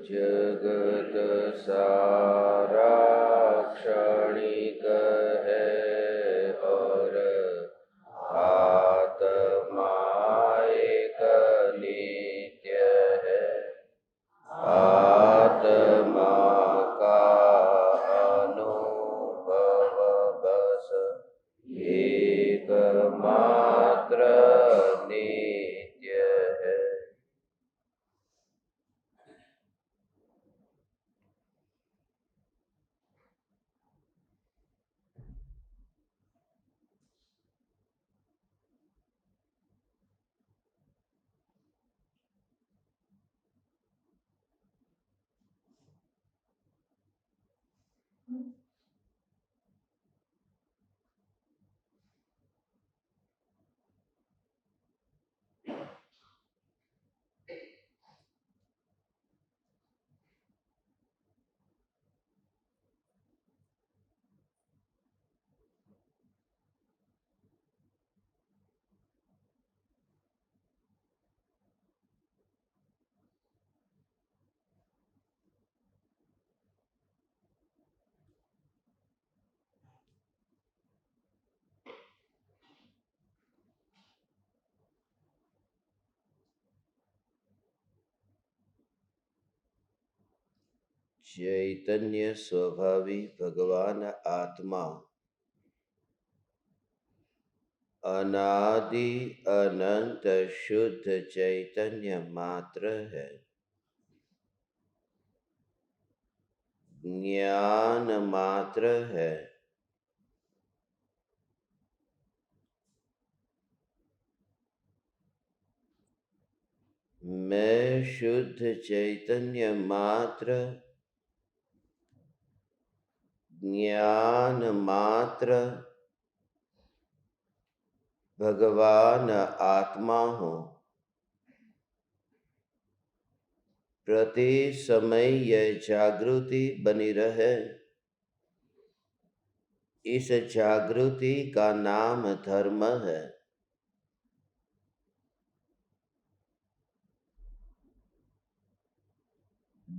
जगत सारा क्षणिक है और आत्मा एक नित्य है। आत्मा का अनुभव बस एकमात्र नित्य है। चैतन्य स्वभावी भगवान आत्मा अनादि अनंत शुद्ध चैतन्य मात्र है। ज्ञान मात्र है। मैं शुद्ध चैतन्य मात्र, ज्ञान मात्र भगवान आत्मा हूँ। प्रति समय यह जागृति बनी रहे, इस जागृति का नाम धर्म है।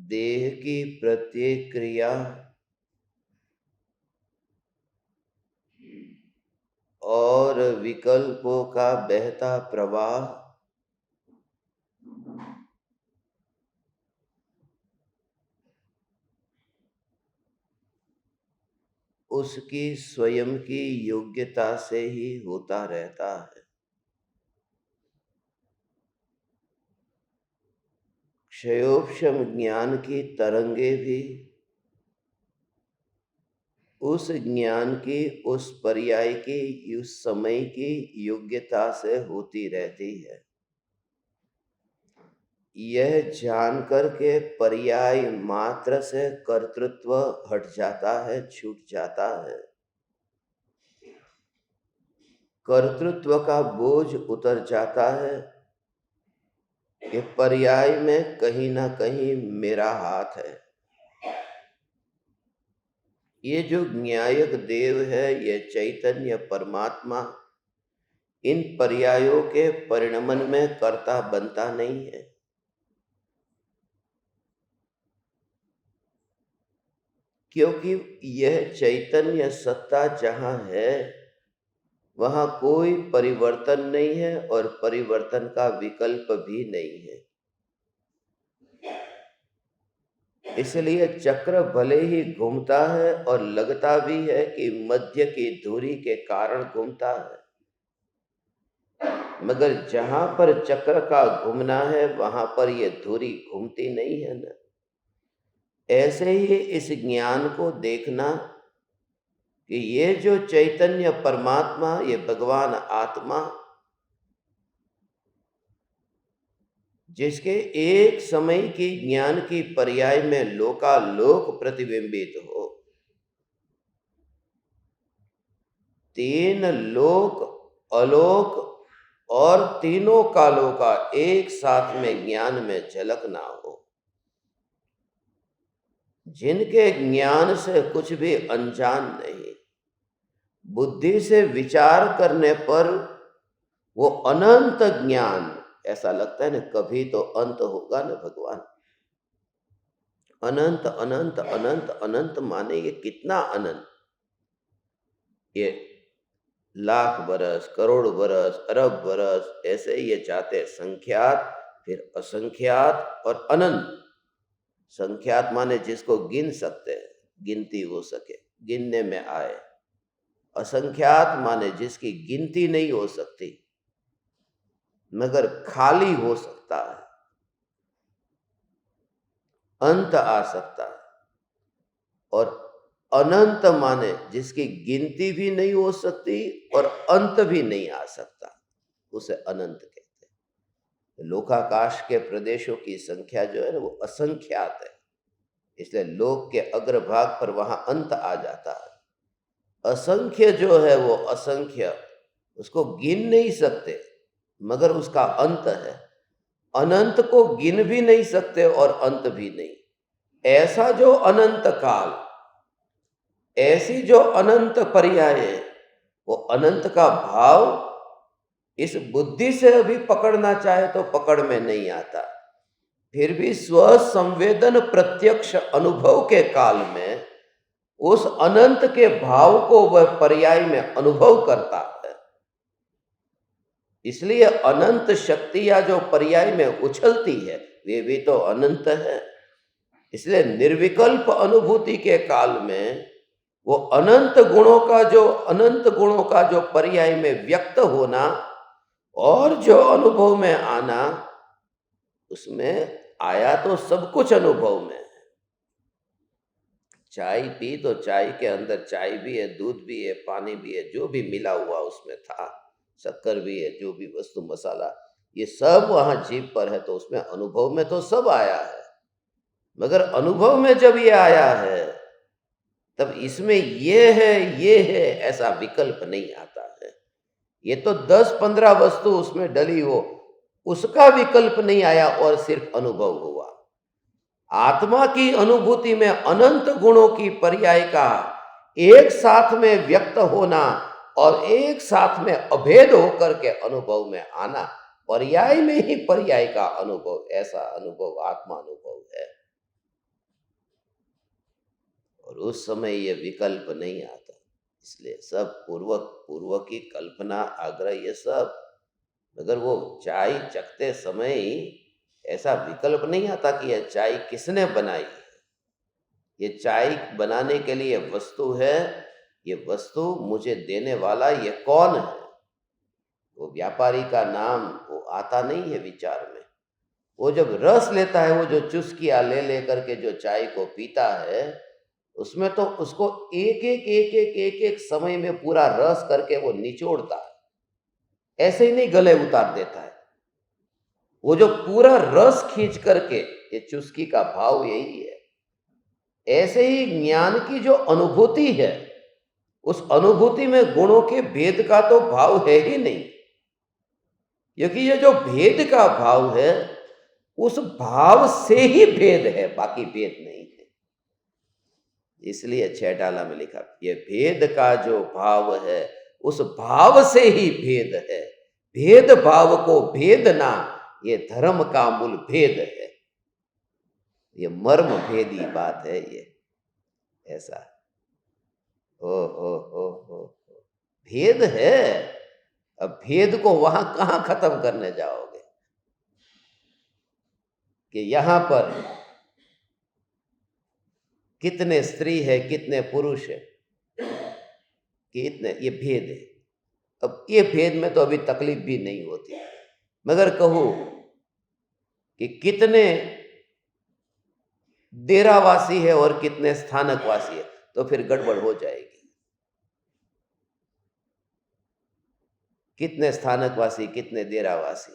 देह की प्रत्येक क्रिया और विकल्पों का बहता प्रवाह उसकी स्वयं की योग्यता से ही होता रहता है। क्षयोक्षम ज्ञान की तरंगे भी उस ज्ञान की, उस पर्याय की, उस समय की योग्यता से होती रहती है। यह जानकर के पर्याय मात्र से कर्तृत्व हट जाता है, छूट जाता है। कर्तृत्व का बोझ उतर जाता है कि पर्याय में कहीं ना कहीं मेरा हाथ है। ये जो न्यायक देव है, ये चैतन्य परमात्मा इन पर्यायों के परिणमन में कर्ता बनता नहीं है। क्योंकि यह चैतन्य सत्ता जहां है वहां कोई परिवर्तन नहीं है और परिवर्तन का विकल्प भी नहीं है। इसलिए चक्र भले ही घूमता है और लगता भी है कि मध्य की धुरी के कारण घूमता है, मगर जहां पर चक्र का घूमना है वहां पर यह धुरी घूमती नहीं है ना। ऐसे ही इस ज्ञान को देखना कि ये जो चैतन्य परमात्मा, ये भगवान आत्मा, जिसके एक समय की ज्ञान की पर्याय में लोकालोक प्रतिबिंबित हो, तीन लोक, अलोक और तीनों कालों का एक साथ में ज्ञान में झलक ना हो, जिनके ज्ञान से कुछ भी अनजान नहीं, बुद्धि से विचार करने पर वो अनंत ज्ञान ऐसा लगता है ना, कभी तो अंत होगा ना भगवान। अनंत अनंत अनंत अनंत माने ये कितना अनंत? ये लाख बरस, करोड़ बरस, अरब बरस, ऐसे ही ये जाते हैं, संख्यात, फिर असंख्यात और अनंत। संख्यात माने जिसको गिन सकते हैं, गिनती हो सके, गिनने में आए। असंख्यात माने जिसकी गिनती नहीं हो सकती मगर खाली हो सकता है, अंत आ सकता है। और अनंत माने जिसकी गिनती भी नहीं हो सकती और अंत भी नहीं आ सकता, उसे अनंत कहते हैं। लोकाकाश के प्रदेशों की संख्या जो है ना वो असंख्यात है, इसलिए लोक के अग्रभाग पर वहां अंत आ जाता है। असंख्य जो है वो असंख्य, उसको गिन नहीं सकते मगर उसका अंत है। अनंत को गिन भी नहीं सकते और अंत भी नहीं। ऐसा जो अनंत काल, ऐसी जो अनंत पर्याय, वो अनंत का भाव इस बुद्धि से अभी पकड़ना चाहे तो पकड़ में नहीं आता। फिर भी स्व संवेदन प्रत्यक्ष अनुभव के काल में उस अनंत के भाव को वह पर्याय में अनुभव करता है। इसलिए अनंत शक्तियां जो पर्याय में उछलती है वे भी तो अनंत है। इसलिए निर्विकल्प अनुभूति के काल में वो अनंत गुणों का जो पर्याय में व्यक्त होना और जो अनुभव में आना, उसमें आया तो सब कुछ अनुभव में। चाय पी तो चाय के अंदर चाय भी है, दूध भी है, पानी भी है, जो भी मिला हुआ उसमें था, शक्कर भी है, जो भी वस्तु मसाला, ये सब वहां जीभ पर है, तो उसमें अनुभव में तो सब आया है। मगर अनुभव में जब ये आया है तब इसमें ये है ऐसा विकल्प नहीं आता है। ये तो 10-15 वस्तु उसमें डली हो, उसका विकल्प नहीं आया और सिर्फ अनुभव हुआ। आत्मा की अनुभूति में अनंत गुणों की पर्याय का एक साथ में व्यक्त होना और एक साथ में अभेद होकर के अनुभव में आना, पर्याय में ही पर्याय का अनुभव, ऐसा अनुभव आत्मा अनुभव है। और उस समय ये विकल्प नहीं आता, इसलिए सब पूर्व की कल्पना, आग्रह, ये सब। मगर वो चाय चखते समय ही ऐसा विकल्प नहीं आता कि यह चाय किसने बनाई है, ये चाय बनाने के लिए वस्तु है, ये वस्तु मुझे देने वाला ये कौन है। वो व्यापारी का नाम वो आता नहीं है विचार में। वो जब रस लेता है, वो जो चुस्कियां ले करके जो चाय को पीता है, उसमें तो उसको एक समय में पूरा रस करके वो निचोड़ता है, ऐसे ही नहीं गले उतार देता है। वो जो पूरा रस खींच करके, ये चुस्की का भाव यही है। ऐसे ही ज्ञान की जो अनुभूति है, उस अनुभूति में गुणों के भेद का तो भाव है ही नहीं, क्योंकि ये जो भेद का भाव है उस भाव से ही भेद है, बाकी भेद नहीं है। इसलिए छैठाला में लिखा, ये भेद का जो भाव है उस भाव से ही भेद है, भेद भाव को भेदना ये धर्म का मूल भेद है। ये मर्म भेदी बात है ये, ऐसा हो भेद है। अब भेद को वहां कहां खत्म करने जाओगे कि यहां पर कितने स्त्री है, कितने पुरुष है, कितने, ये भेद है। अब ये भेद में तो अभी तकलीफ भी नहीं होती, मगर कहो कि कितने डेरावासी है और कितने स्थानकवासी है, तो फिर गड़बड़ हो जाएगी। कितने स्थानकवासी, कितने डेरावासी,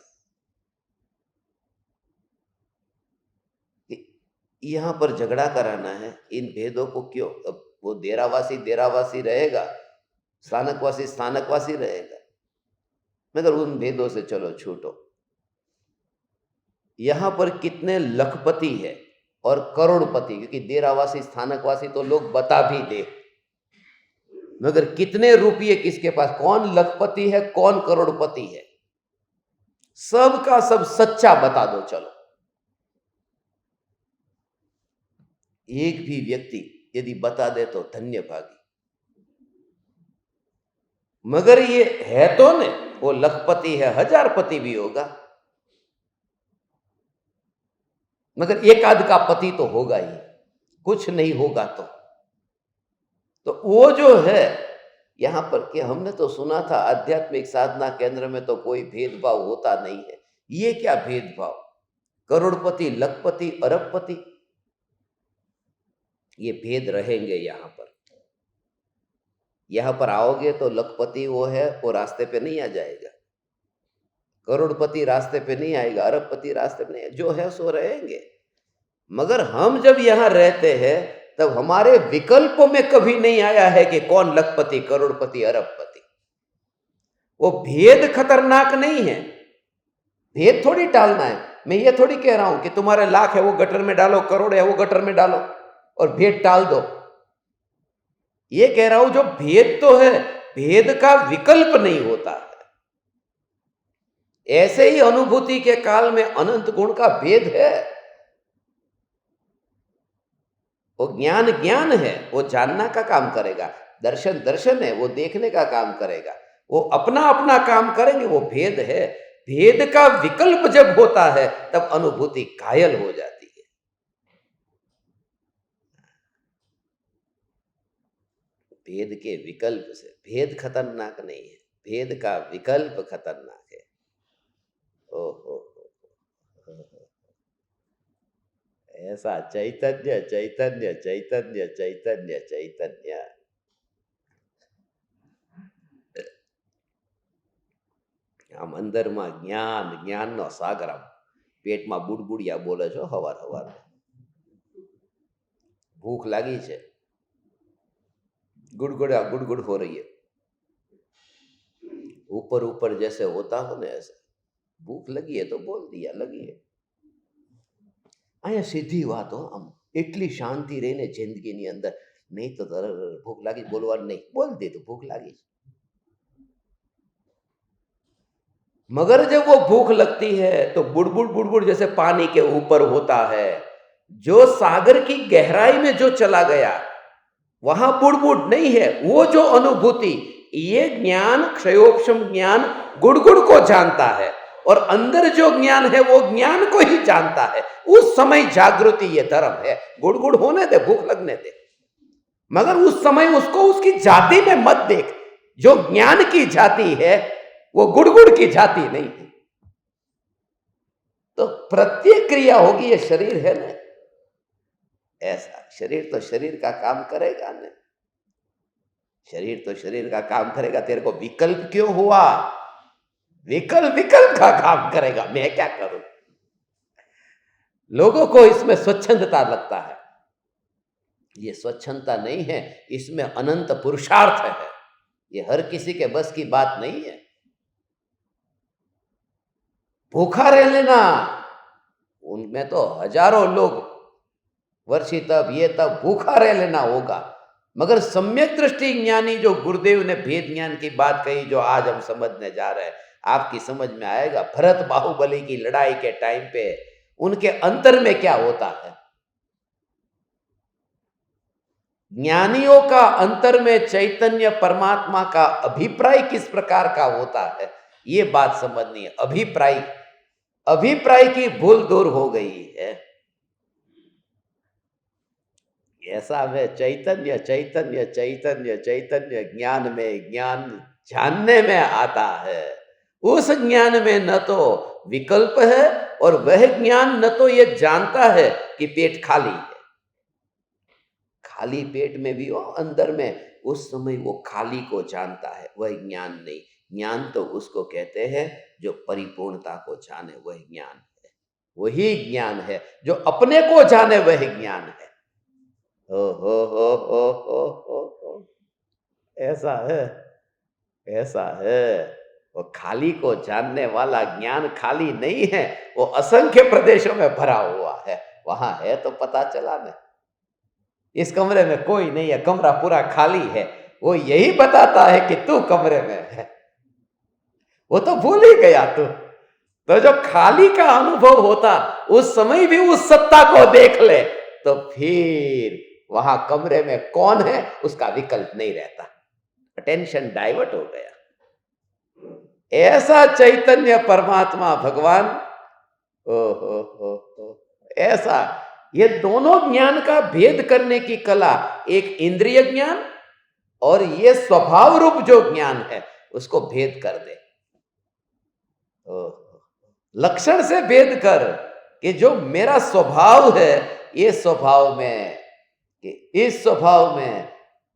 यहां पर झगड़ा कराना है इन भेदों को क्यों? अब वो डेरावासी रहेगा, स्थानकवासी रहेगा, मगर उन भेदों से चलो छूटो। यहां पर कितने लखपति है और करोड़पति, क्योंकि डेरावासी स्थानकवासी तो लोग बता भी दे, मगर कितने रुपये किसके पास, कौन लखपति है, कौन करोड़पति है, सब का सब सच्चा बता दो चलो। एक भी व्यक्ति यदि बता दे तो धन्य भागी। मगर ये है तो न, वो लखपति है, हजारपति भी होगा, मगर एक आध का पति तो होगा ही, कुछ नहीं होगा तो वो जो है यहां पर कि हमने तो सुना था आध्यात्मिक साधना केंद्र में तो कोई भेदभाव होता नहीं है। ये क्या भेदभाव? करोड़पति, लखपति, अरबपति, ये भेद रहेंगे यहां पर। यहां पर आओगे तो लखपति वो है, वो रास्ते पे नहीं आ जाएगा, करोड़पति रास्ते पे नहीं आएगा, अरबपति रास्ते पे नहीं, जो है सो रहेंगे। मगर हम जब यहां रहते हैं तब हमारे विकल्पों में कभी नहीं आया है कि कौन लखपति, करोड़पति, अरबपति। वो भेद खतरनाक नहीं है, भेद थोड़ी टालना है। मैं ये थोड़ी कह रहा हूं कि तुम्हारे लाख है वो गटर में डालो, करोड़ है वो गटर में डालो और भेद टाल दो। ये कह रहा हूं जो भेद तो है, भेद का विकल्प नहीं होता है। ऐसे ही अनुभूति के काल में अनंत गुण का भेद है। वो ज्ञान ज्ञान है, वो जानना का काम करेगा, दर्शन दर्शन है, वो देखने का काम करेगा, वो अपना अपना काम करेंगे। वो भेद है। भेद का विकल्प जब होता है तब अनुभूति घायल हो जाती है। भेद के विकल्प से, भेद खतरनाक नहीं है, भेद का विकल्प खतरनाक है। ओहो, ऐसा चैतन्य चैतन्य चैतन्य चैतन्य चैतन्य। આમ અંદરમાં જ્ઞાન જ્ઞાનનો સાગર આમ પેટમાં બુડબુડિયા બોલે છો હવાર હવાર। भूख लगी છે, गुड़गुड़ा गुड़गुड़ हो रही है, ऊपर ऊपर जैसे होता हो ना ऐसे। भूख लगी है तो बोल दिया लगी है। અહીંયા સીધી વાત હો, આમ એટલી શાંતિ રહીને જિંદગીની અંદર, નહીં તો ભૂખ લાગી બોલવાનું નહીં, બોલ દે તો भूख लागी। मगर जब वो भूख लगती है तो बुड़बुड़ बुड़बुड़ जैसे पानी के ऊपर होता है। जो सागर की गहराई में जो चला गया वहां बुड़बुड़ नहीं है। वो जो अनुभूति, ये ज्ञान क्षयोक्षम ज्ञान गुड़गुड़ को जानता है और अंदर जो ज्ञान है वो ज्ञान को ही जानता है। उस समय जागृति ये धर्म है। गुड़गुड़ होने दे, भूख लगने दे, मगर उस समय उसको उसकी जाति में मत देख। जो ज्ञान की जाति है वो गुड़गुड़ की जाति नहीं है। तो प्रत्येक क्रिया होगी, ये शरीर है ना, ऐसा शरीर तो शरीर का काम करेगा ना, शरीर तो शरीर का काम करेगा। तेरे को विकल्प क्यों हुआ? विकल्प विकल्प का काम करेगा, मैं क्या करूं? लोगों को इसमें स्वच्छंदता लगता है, ये स्वच्छंदता नहीं है, इसमें अनंत पुरुषार्थ है। ये हर किसी के बस की बात नहीं है। भूखा रह लेना, उनमें तो हजारों लोग वर्षी तब ये तब भूखा रह लेना होगा। मगर सम्यक दृष्टि ज्ञानी जो गुरुदेव ने भेद ज्ञान की बात कही, जो आज हम समझने जा रहे हैं, आपकी समझ में आएगा। भरत बाहुबली की लड़ाई के टाइम पे उनके अंतर में क्या होता है, ज्ञानियों का अंतर में चैतन्य परमात्मा का अभिप्राय किस प्रकार का होता है, ये बात समझनी है। अभिप्राय की भूल दूर हो गई है। ऐसा है चैतन्य चैतन्य चैतन्य चैतन्य ज्ञान में ज्ञान जानने में आता है। उस ज्ञान में न तो विकल्प है और वह ज्ञान न तो ये जानता है कि पेट खाली है। खाली पेट में भी हो अंदर में, उस समय वो खाली को जानता है, वह ज्ञान नहीं। ज्ञान तो उसको कहते हैं जो परिपूर्णता को जाने, वह ज्ञान है। वही ज्ञान है जो अपने को जाने, वह ज्ञान है। हो ऐसा है, ऐसा है। वो खाली को जानने वाला ज्ञान खाली नहीं है, वो असंख्य प्रदेशों में भरा हुआ है। वहां है तो पता चला ना। इस कमरे में कोई नहीं है, कमरा पूरा खाली है, वो यही बताता है कि तू कमरे में है। वो तो भूल ही गया तू। तो जो खाली का अनुभव होता, उस समय भी उस सत्ता को देख ले, तो फिर वहां कमरे में कौन है उसका विकल्प नहीं रहता, अटेंशन डाइवर्ट हो गया। ऐसा चैतन्य परमात्मा भगवान, ओ हो, ऐसा, ये दोनों ज्ञान का भेद करने की कला, एक इंद्रिय ज्ञान और ये स्वभाव रूप जो ज्ञान है उसको भेद कर दे। लक्षण से भेद कर कि जो मेरा स्वभाव है, ये स्वभाव में, कि इस स्वभाव में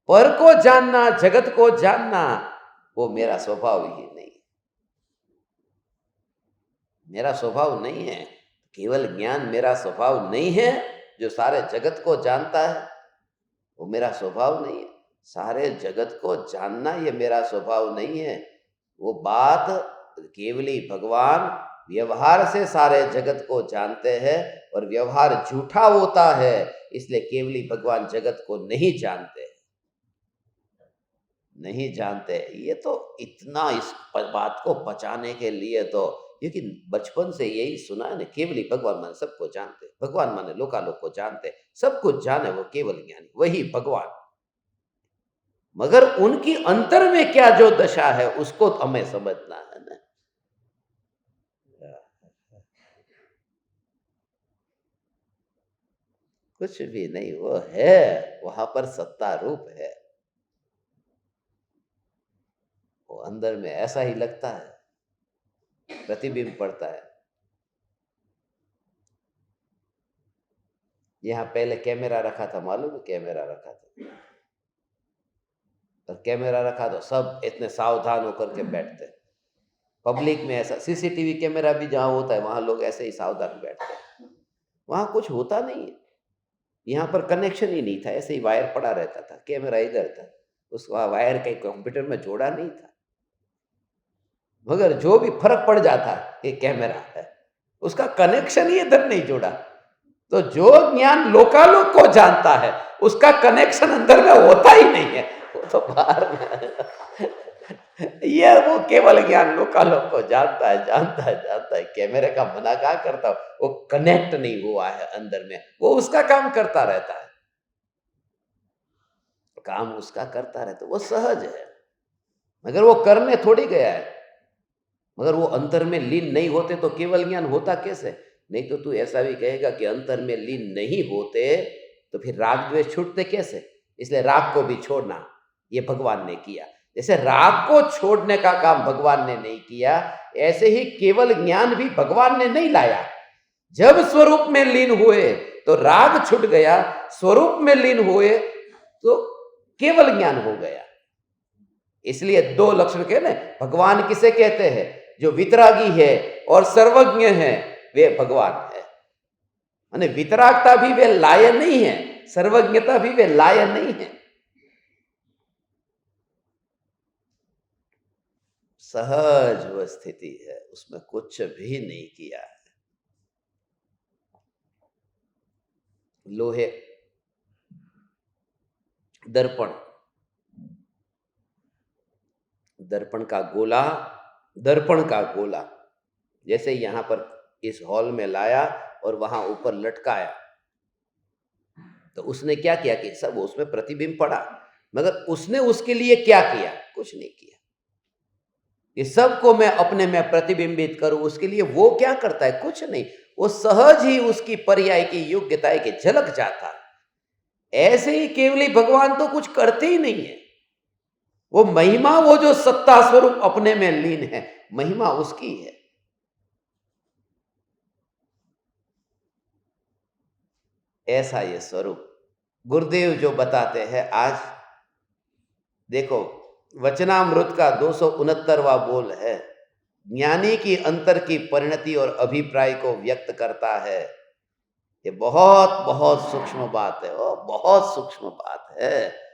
पर को जानना, जगत को जानना, वो मेरा स्वभाव ही नहीं, मेरा स्वभाव नहीं है। केवल ज्ञान मेरा स्वभाव नहीं है, जो सारे जगत को जानता है वो मेरा स्वभाव नहीं है। सारे जगत को जानना ये मेरा स्वभाव नहीं है। वो बात केवली भगवान व्यवहार से सारे जगत को जानते हैं, और व्यवहार झूठा होता है, इसलिए केवली भगवान जगत को नहीं जानते, नहीं जानते। ये तो इतना, इस बात को बचाने के लिए तो, क्योंकि बचपन से यही सुना है ना, केवली भगवान माने सबको जानते, भगवान माने लोकालोक को जानते, सब कुछ जाने वो केवल ज्ञानी, वही भगवान। मगर उनकी अंतर में क्या जो दशा है उसको तो हमें समझना है ना। कुछ भी नहीं, वो है वहां पर सत्ता रूप है, वो अंदर में ऐसा ही लगता है, प्रतिबिंब पड़ता है। यहाँ पहले कैमरा रखा था, मालूम है, कैमरा रखा था, और कैमरा रखा तो सब इतने सावधान होकर के बैठते। पब्लिक में ऐसा सीसीटीवी कैमरा भी जहाँ होता है वहां लोग ऐसे ही सावधान बैठते हैं, वहां कुछ होता नहीं है। यहाँ पर कनेक्शन ही नहीं था, ऐसे ही वायर पड़ा रहता था, कैमरा इधर था, उस वायर के कंप्यूटर में जोड़ा नहीं था। मगर जो भी फर्क पड़ जाता है ये कैमरा है, उसका कनेक्शन ही इधर नहीं जोड़ा। तो जो ज्ञान लोकालोक को जानता है उसका कनेक्शन अंदर में होता ही नहीं है, वो तो बाहर में। ये वो केवल ज्ञान लोकालोक को जानता है, जानता है, जानता है। कैमरे का मना क्या करता, वो कनेक्ट नहीं हुआ है अंदर में, वो उसका काम करता रहता है, काम उसका करता रहता, वो सहज है, मगर वो करने थोड़ी गया है। मगर वो अंतर में लीन नहीं होते तो केवल ज्ञान होता कैसे? नहीं तो तू ऐसा भी कहेगा कि अंतर में लीन नहीं होते तो फिर राग द्वेष छूटते कैसे? इसलिए राग को भी छोड़ना ये भगवान ने किया। जैसे राग को छोड़ने का काम भगवान ने नहीं किया, ऐसे ही केवल ज्ञान भी भगवान ने नहीं लाया। जब स्वरूप में लीन हुए तो राग छूट गया, स्वरूप में लीन हुए तो केवल ज्ञान हो गया। इसलिए दो लक्षण कहे ना, भगवान किसे कहते हैं? जो वितरागी है और सर्वज्ञ है, वे भगवान है। माने वितरागता भी वे लाय नहीं है, सर्वज्ञता भी वे लाय नहीं है। सहज वह स्थिति है, उसमें कुछ भी नहीं किया है। लोहे, दर्पण, दर्पण का गोला, दर्पण का गोला जैसे यहां पर इस हॉल में लाया और वहां ऊपर लटकाया, तो उसने क्या किया कि सब उसमें प्रतिबिंब पड़ा, मगर उसने उसके लिए क्या किया? कुछ नहीं किया। ये सबको मैं अपने में प्रतिबिंबित करूं, उसके लिए वो क्या करता है? कुछ नहीं। वो सहज ही उसकी पर्याय की योग्यता है कि झलक जाता है। ऐसे ही केवली भगवान तो कुछ करते ही नहीं है। वो महिमा, वो जो सत्ता स्वरूप अपने में लीन है, महिमा उसकी है। ऐसा ये स्वरूप गुरुदेव जो बताते हैं आज देखो, वचनामृत का 269वां बोल है, ज्ञानी की अंतर की परिणति और अभिप्राय को व्यक्त करता है। ये बहुत बहुत सूक्ष्म बात है, वो बहुत सूक्ष्म बात है।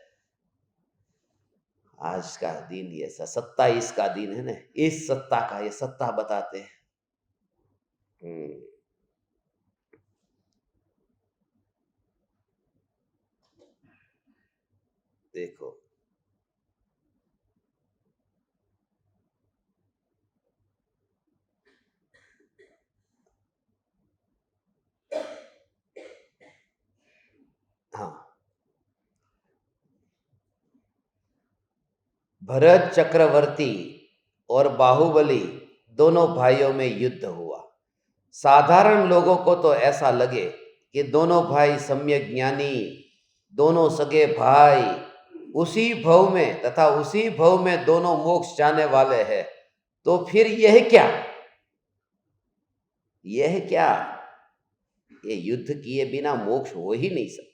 आज का दिन ये 27 का दिन है ना, इस सत्ता का ये सत्ता बताते हैं। देखो, भरत चक्रवर्ती और बाहुबली दोनों भाइयों में युद्ध हुआ। साधारण लोगों को तो ऐसा लगे कि दोनों भाई सम्यक ज्ञानी, दोनों सगे भाई उसी भव में तथा उसी भव में दोनों मोक्ष जाने वाले हैं, तो फिर यह क्या, यह क्या, ये युद्ध किए बिना मोक्ष हो ही नहीं सकता।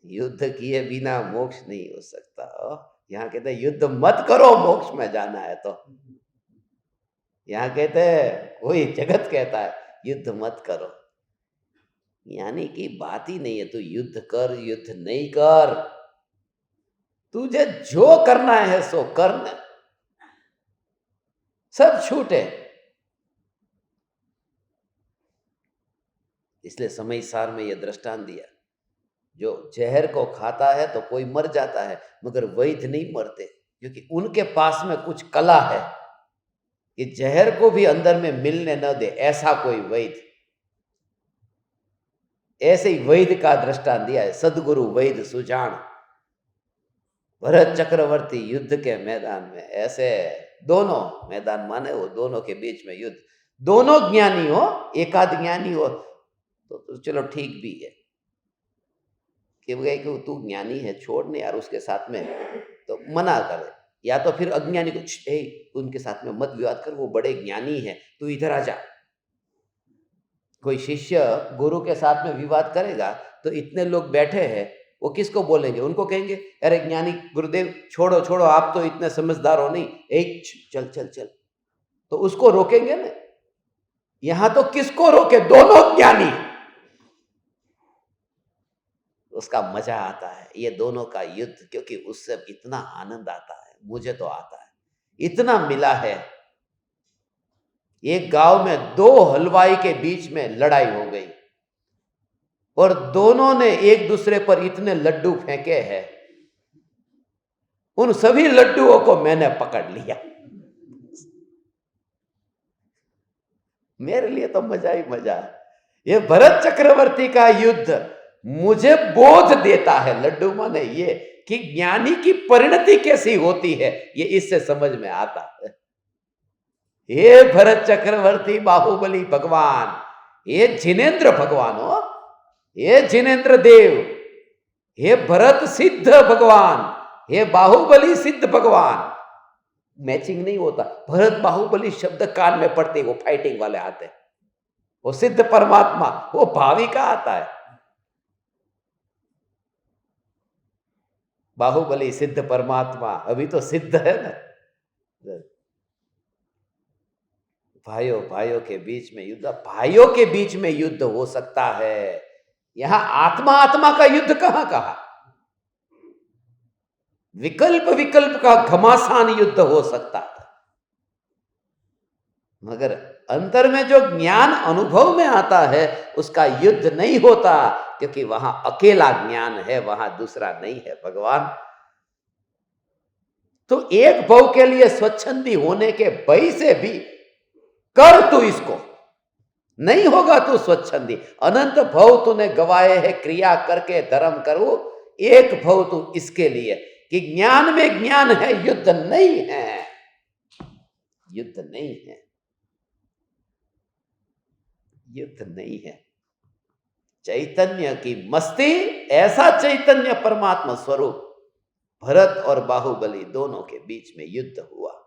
युद्ध किए बिना मोक्ष नहीं हो सकता। यहाँ कहते हैं युद्ध मत करो, मोक्ष में जाना है तो। यहाँ कहते हैं, कोई जगत कहता है युद्ध मत करो, यानी कि बात ही नहीं है। तू युद्ध कर, युद्ध नहीं कर, तुझे जो करना है सो करना, सब छूट है। इसलिए समय सार में यह दृष्टांत दिया, जो जहर को खाता है तो कोई मर जाता है, मगर वैद्य नहीं मरते, क्योंकि उनके पास में कुछ कला है कि जहर को भी अंदर में मिलने न दे, ऐसा कोई वैद्य। ऐसे ही वैद्य का दृष्टांत दिया है, सदगुरु वैद्य सुजान। भरत चक्रवर्ती युद्ध के मैदान में, ऐसे दोनों मैदान माने वो दोनों के बीच में युद्ध, दोनों ज्ञानी हो, एकाध ज्ञानी हो तो चलो ठीक भी है कि तू ज्ञानी है, छोड़ नहीं यार उसके साथ में, तो मना करे। या तो फिर अज्ञानी को उनके साथ में मत विवाद कर, वो बड़े ज्ञानी है, तू इधर आ जा। कोई शिष्य गुरु के साथ में विवाद करेगा तो इतने लोग बैठे हैं, वो किसको बोलेंगे? उनको कहेंगे अरे ज्ञानी गुरुदेव छोड़ो छोड़ो, आप तो इतने समझदार हो नहीं, एक चल चल चल, तो उसको रोकेंगे ना। यहां तो किसको रोके? दोनों ज्ञानी, उसका मजा आता है ये दोनों का युद्ध, क्योंकि उससे इतना आनंद आता है, मुझे तो आता है, इतना मिला है। एक गांव में दो हलवाई के बीच में लड़ाई हो गई और दोनों ने एक दूसरे पर इतने लड्डू फेंके हैं, उन सभी लड्डुओं को मैंने पकड़ लिया। मेरे लिए तो मजा ही मजा है। ये भरत चक्रवर्ती का युद्ध मुझे बोध देता है, लड्डू माने ये कि ज्ञानी की परिणति कैसी होती है, ये इससे समझ में आता है। ये भरत चक्रवर्ती बाहुबली भगवान, ये जिनेंद्र भगवान हो, ये जिनेंद्र देव, ये भरत सिद्ध भगवान, ये बाहुबली सिद्ध भगवान, मैचिंग नहीं होता। भरत बाहुबली शब्द कान में पड़ते, वो फाइटिंग वाले आते हैं, वो सिद्ध परमात्मा, वो भावी का आता है। बाहुबली सिद्ध परमात्मा अभी तो सिद्ध है ना। भाइयों भाइयों के बीच में युद्ध, भाइयों के बीच में युद्ध हो सकता है, यहां आत्मा आत्मा का युद्ध कहां कहा? विकल्प विकल्प का घमासान युद्ध हो सकता था, मगर अंतर में जो ज्ञान अनुभव में आता है उसका युद्ध नहीं होता, क्योंकि वहां अकेला ज्ञान है, वहां दूसरा नहीं है भगवान। तो एक भव के लिए स्वच्छंदी होने के भय से भी कर तू इसको, नहीं होगा तू स्वच्छंदी। अनंत भव तूने गवाए है क्रिया करके धर्म करो, एक भव तू इसके लिए कि ज्ञान में ज्ञान है, युद्ध नहीं है, युद्ध नहीं है, युद्ध नहीं है। चैतन्य की मस्ती, ऐसा चैतन्य परमात्मा स्वरूप, भरत और बाहुबली दोनों के बीच में युद्ध हुआ।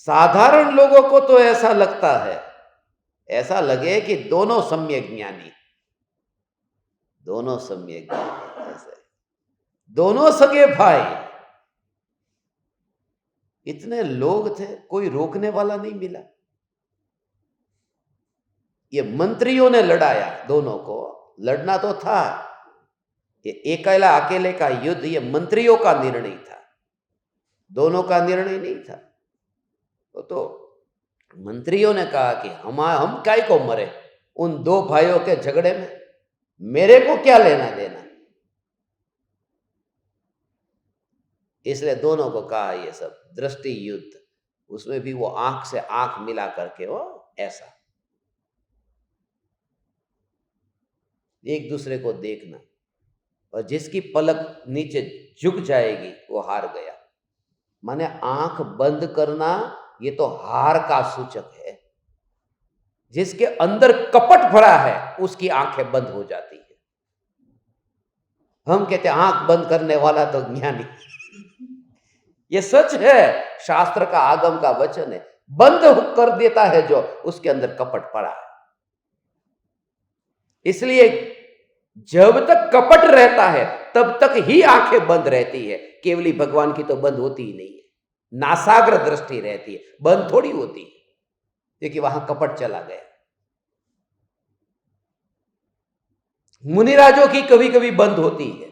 साधारण लोगों को तो ऐसा लगता है, ऐसा लगे कि दोनों सम्यक ज्ञानी, दोनों सम्यक ज्ञानी, ऐसे दोनों सगे भाई, इतने लोग थे, कोई रोकने वाला नहीं मिला। ये मंत्रियों ने लड़ाया, दोनों को लड़ना तो था, ये अकेला अकेले का युद्ध ये मंत्रियों का निर्णय था, दोनों का निर्णय नहीं था। तो मंत्रियों ने कहा कि हम काय को मरे उन दो भाइयों के झगड़े में, मेरे को क्या लेना देना। इसलिए दोनों को कहा ये सब दृष्टि युद्ध, उसमें भी वो आंख से आंख मिला करके वो ऐसा एक दूसरे को देखना। और जिसकी पलक नीचे झुक जाएगी वो हार गया। माने आंख बंद करना ये तो हार का सूचक है। जिसके अंदर कपट भरा है उसकी आंखें बंद हो जाती है। हम कहते हैं आंख बंद करने वाला तो ज्ञानी। ये सच है, शास्त्र का आगम का वचन है। बंद कर देता है जो, उसके अंदर कपट पड़ा है। इसलिए जब तक कपट रहता है तब तक ही आंखें बंद रहती है। केवली भगवान की तो बंद होती ही नहीं है, नासाग्र दृष्टि रहती है, बंद थोड़ी होती है, क्योंकि वहां कपट चला गया। मुनिराजों की कभी कभी बंद होती है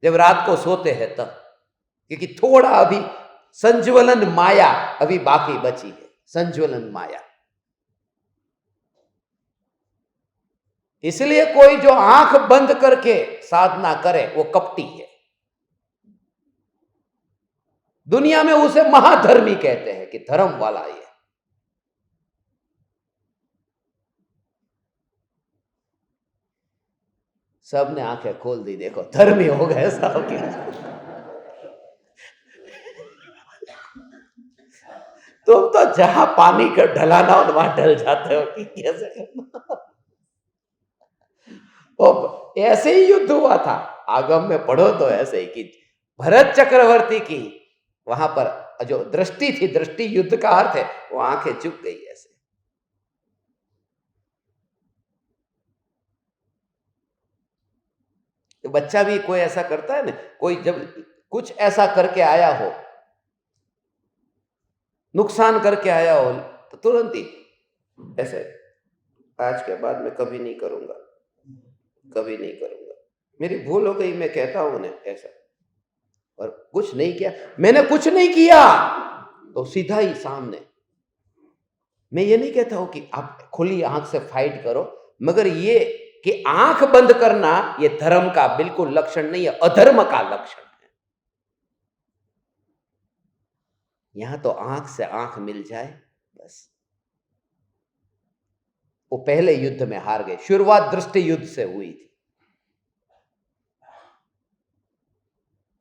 जब रात को सोते हैं तब, क्योंकि थोड़ा अभी संज्वलन माया अभी बाकी बची है, संज्वलन माया। इसलिए कोई जो आंख बंद करके साधना करे वो कपटी है। दुनिया में उसे महाधर्मी कहते हैं कि धर्म वाला ये। सब ने आंखें खोल दी, देखो धर्मी हो गए सब के। तुम तो जहां पानी का ढलाना हो वहां ढल जाते हो कि कैसे करना। ऐसे ही युद्ध हुआ था, आगम में पढ़ो तो ऐसे ही कि भरत चक्रवर्ती की वहां पर जो दृष्टि थी, दृष्टि युद्ध का अर्थ है, वो आंखें झुक गई ऐसे। तो बच्चा भी कोई ऐसा करता है ना, कोई जब कुछ ऐसा करके आया हो, नुकसान करके आया हो, तो तुरंत ही ऐसे, आज के बाद मैं कभी नहीं करूंगा, कभी नहीं करूंगा, मेरी भूल हो गई, मैं कहता हूं उन्हें ऐसा, और कुछ नहीं किया, मैंने कुछ नहीं किया तो सीधा ही सामने। मैं ये नहीं कहता हूं कि आप खुली आंख से फाइट करो, मगर ये कि आंख बंद करना ये धर्म का बिल्कुल लक्षण नहीं है, अधर्म का लक्षण है। यहां तो आंख से आंख मिल जाए बस। वो पहले युद्ध में हार गए, शुरुआत दृष्टि युद्ध से हुई थी।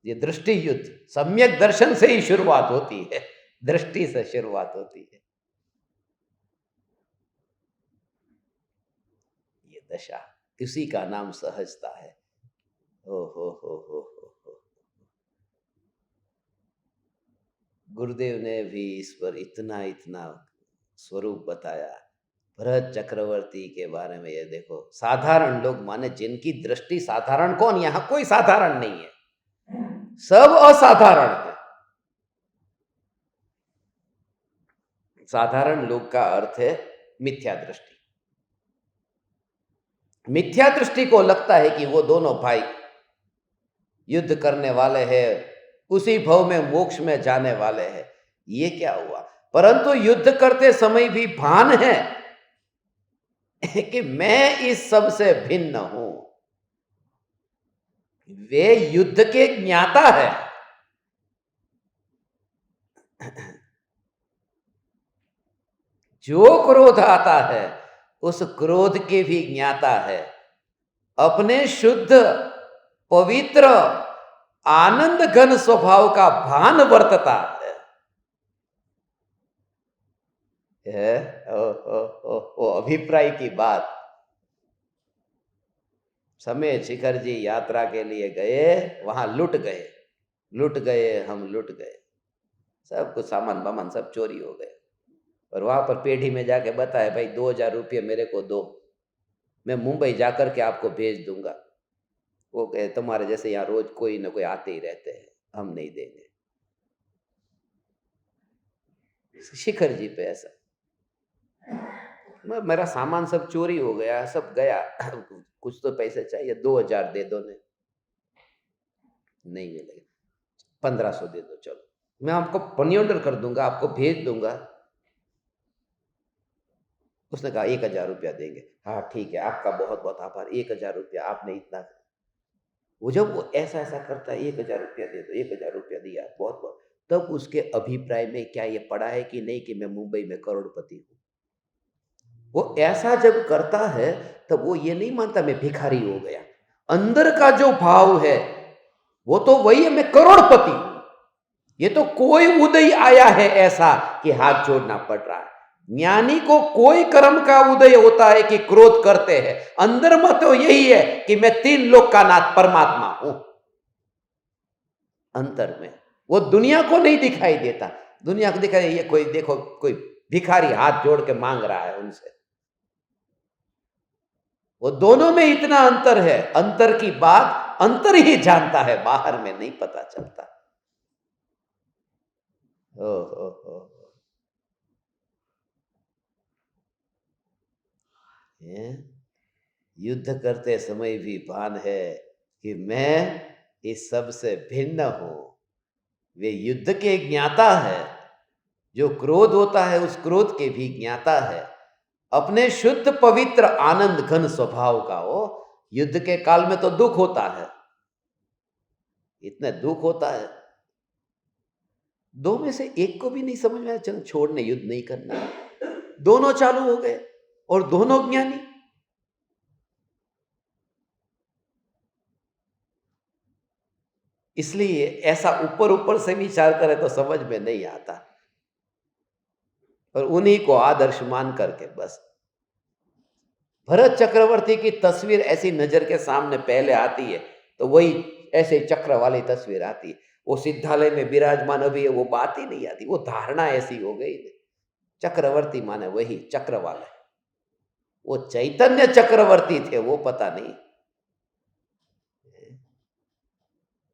ये दृष्टि युद्ध, सम्यक दर्शन से ही शुरुआत होती है, दृष्टि से शुरुआत होती है। ये दशा, किसी का नाम सहजता है। ओ हो। गुरुदेव ने भी इस पर इतना इतना स्वरूप बताया। भरत चक्रवर्ती के बारे में ये देखो, साधारण लोग माने जिनकी दृष्टि, साधारण कौन, यहां कोई साधारण नहीं है, सब असाधारण है। साधारण लोग का अर्थ है मिथ्या दृष्टि। मिथ्या दृष्टि को लगता है कि वो दोनों भाई युद्ध करने वाले हैं, उसी भव में मोक्ष में जाने वाले हैं। ये क्या हुआ, परंतु युद्ध करते समय भी भान है कि मैं इस सब से भिन्न हूं। वे युद्ध के ज्ञाता है। जो क्रोध आता है उस क्रोध के भी ज्ञाता है, अपने शुद्ध पवित्र आनंद घन स्वभाव का भान वर्तता है। ओ अभिप्राय की बात। समय शिखर जी यात्रा के लिए गए, वहां लुट गए, हम लुट गए, सब कुछ सामान वामान सब चोरी हो गए। और वहां पर पेढ़ी में जाके बताया, भाई 2000 रुपये मेरे को दो, मैं मुंबई जाकर के आपको भेज दूंगा। वो कहे तुम्हारे जैसे यहाँ रोज कोई ना कोई आते ही रहते हैं, हम नहीं देंगे। शिखर जी पे ऐसा, मेरा सामान सब चोरी हो गया, सब गया, कुछ तो पैसे चाहिए, 2000 दे दो। ने नहीं मिलेगा, 1500 दे दो, चलो मैं आपको मनी ऑर्डर कर दूंगा, आपको भेज दूंगा। उसने कहा 1000 रुपया देंगे। हाँ ठीक है, आपका बहुत बहुत आभार, 1000 रुपया आपने इतना। वो जब वो ऐसा ऐसा करता है, 1000 रुपया दे दो, 1000 रुपया दिया, बहुत बहुत, तब उसके अभिप्राय में क्या ये पड़ा है कि नहीं कि मैं मुंबई में करोड़पति हूं। वो ऐसा जब करता है तब वो ये नहीं मानता मैं भिखारी हो गया, अंदर का जो भाव है वो तो वही है, मैं करोड़पति हूं। ये तो कोई उदय आया है ऐसा कि हाथ जोड़ना पड़ रहा है। ज्ञानी को कोई कर्म का उदय होता है कि क्रोध करते हैं, अंदर में तो यही है कि मैं 3 लोक का नाथ परमात्मा हूं। अंतर में वो दुनिया को नहीं दिखाई देता। दुनिया को दिखाई, ये कोई देखो कोई भिखारी हाथ जोड़ के मांग रहा है उनसे। वो दोनों में इतना अंतर है, अंतर की बात अंतर ही जानता है, बाहर में नहीं पता चलता। हो। युद्ध करते समय भी भान है कि मैं इस सब से भिन्न हूं। वे युद्ध के ज्ञाता है, जो क्रोध होता है उस क्रोध के भी ज्ञाता है। अपने शुद्ध पवित्र आनंद घन स्वभाव का हो। युद्ध के काल में तो दुख होता है, इतने दुख होता है, दो में से एक को भी नहीं समझ में आया, चल छोड़ने, युद्ध नहीं करना। दोनों चालू हो गए और दोनों ज्ञानी। इसलिए ऐसा ऊपर ऊपर से विचार करे तो समझ में नहीं आता, और उन्हीं को आदर्श मान करके बस। भरत चक्रवर्ती की तस्वीर ऐसी नजर के सामने पहले आती है तो वही ऐसे चक्र वाली तस्वीर आती है। वो सिद्धालय में विराजमान अभी है, वो बात ही नहीं आती, वो धारणा ऐसी हो गई। चक्रवर्ती माने वही चक्र वाले, वो चैतन्य चक्रवर्ती थे, वो पता नहीं।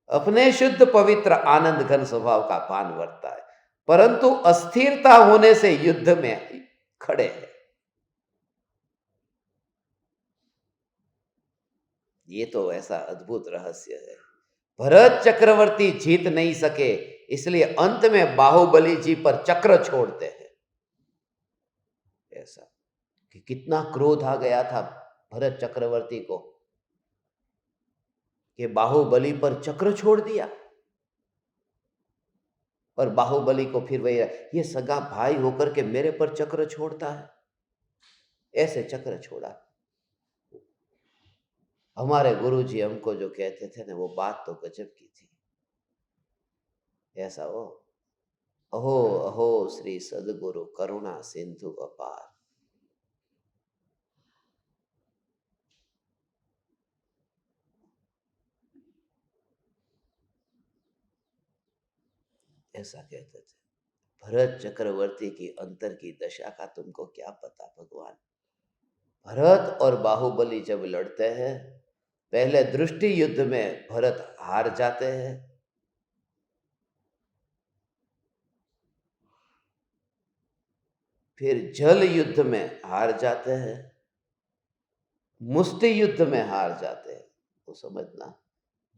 अपने शुद्ध पवित्र आनंद घन स्वभाव का भान वर्ता है, परंतु अस्थिरता होने से युद्ध में खड़े हैं। ये तो ऐसा अद्भुत रहस्य है। भरत चक्रवर्ती जीत नहीं सके, इसलिए अंत में बाहुबली जी पर चक्र छोड़ते हैं। ऐसा कि कितना क्रोध आ गया था भरत चक्रवर्ती को कि बाहुबली पर चक्र छोड़ दिया। और बाहुबली को फिर वही, ये सगा भाई होकर के मेरे पर चक्र छोड़ता है, ऐसे चक्र छोड़ा। हमारे गुरुजी हमको जो कहते थे ना, वो बात तो गजब की थी। ऐसा हो, अहो अहो श्री सदगुरु करुणा सिंधु अपार। ऐसा कहते थे। भरत चक्रवर्ती की अंतर की दशा का तुमको क्या पता भगवान। भरत और बाहुबली जब लड़ते हैं, पहले दृष्टि युद्ध में भरत हार जाते हैं, फिर जल युद्ध में हार जाते हैं, मुष्टि युद्ध में हार जाते हैं। तो समझना,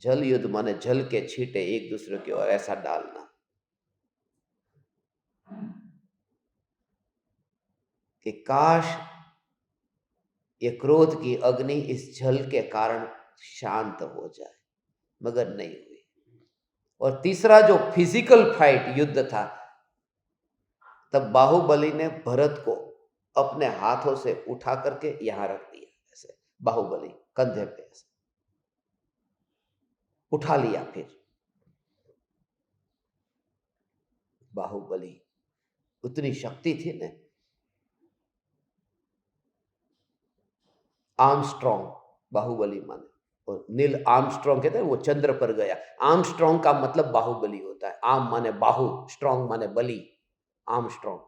जल युद्ध माने जल के छींटे एक दूसरे की ओर ऐसा डालना कि काश ये क्रोध की अग्नि इस जल के कारण शांत हो जाए, मगर नहीं हुई। और तीसरा जो फिजिकल फाइट युद्ध था, तब बाहुबली ने भरत को अपने हाथों से उठा करके यहां रख दिया, ऐसे बाहुबली कंधे पे ऐसे उठा लिया। फिर बाहुबली, उतनी शक्ति थी ना। आर्मस्ट्रॉन्ग बाहुबली माने, और नील आर्मस्ट्रॉन्ग कहते हैं, वो चंद्र पर गया। आर्मस्ट्रॉन्ग का मतलब बाहुबली होता है। आर्म माने बाहु, स्ट्रॉन्ग माने बली, आर्मस्ट्रॉन्ग।